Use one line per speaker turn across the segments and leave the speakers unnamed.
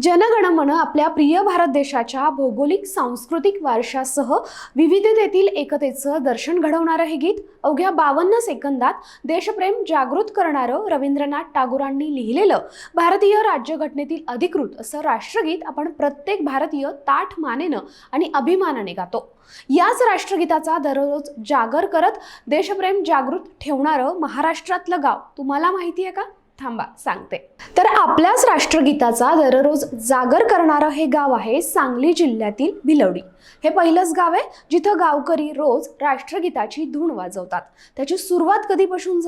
जनगणमन आपल्या प्रिय भारत देशाच्या भौगोलिक सांस्कृतिक वारशासह विविधतेतील एकतेचं दर्शन घडवणारं हे गीत अवघ्या 52 सेकंदात देशप्रेम जागृत करणारं रवींद्रनाथ टागोरांनी लिहिलेलं भारतीय राज्यघटनेतील अधिकृत असं राष्ट्रगीत आपण प्रत्येक भारतीय ताठ मानेनं आणि अभिमानाने गातो। याच राष्ट्रगीताचा दररोज जागर करत देशप्रेम जागृत ठेवणारं महाराष्ट्रातलं गाव तुम्हाला माहिती आहे का? थांबा सांगते। तर आपल्याच राष्ट्रगीताचा दररोज जागर करणारं हे गाव आहे सांगली जिल्ह्यातील भिलवडी। हे पहिलंच गाव आहे जिथं गावकरी रोज राष्ट्रगीताची धून वाजवतात। त्याची सुरुवात कधीपासून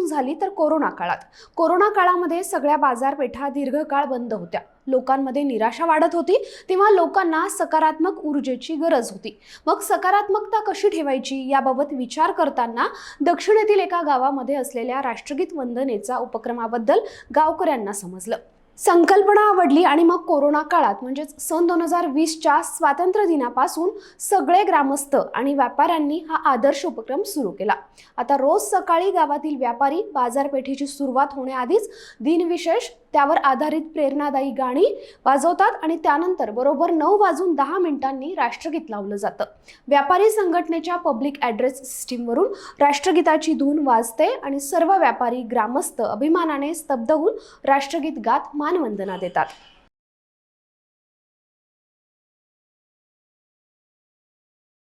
झाली? तर कोरोना काळात। कोरोना काळामध्ये सगळ्या बाजारपेठा दीर्घकाळ बंद होत्या। लोकांमध्ये निराशा वाढत होती, तेव्हा लोकांना सकारात्मक ऊर्जेची गरज होती। मग सकारात्मकता कशी ठेवायची याबाबत विचार करताना दक्षिणेतील एका गावामध्ये असलेल्या राष्ट्रगीत वंदनेचा उपक्रमाबद्दल गावकऱ्यांना समजलं। संकल्पना आवडली आणि मग कोरोना काळात म्हणजेच सन 2020च्या स्वातंत्र्य दिनापासून सगळे ग्रामस्थ आणि व्यापाऱ्यांनी हा आदर्श उपक्रम सुरू केला। आता रोज सकाळी गावातील व्यापारी बाजारपेठेची सुरुवात होण्याआधीच दिनविशेष त्यावर आधारित प्रेरणादायी गाणी वाजवतात आणि त्यानंतर बरोबर 9:10 राष्ट्रगीत लावलं जातं। व्यापारी संघटनेच्या पब्लिक ॲड्रेस सिस्टीमवरून राष्ट्रगीताची धून वाजते आणि सर्व व्यापारी ग्रामस्थ अभिमानाने स्तब्ध होऊन राष्ट्रगीत गात मानवंदना देतात।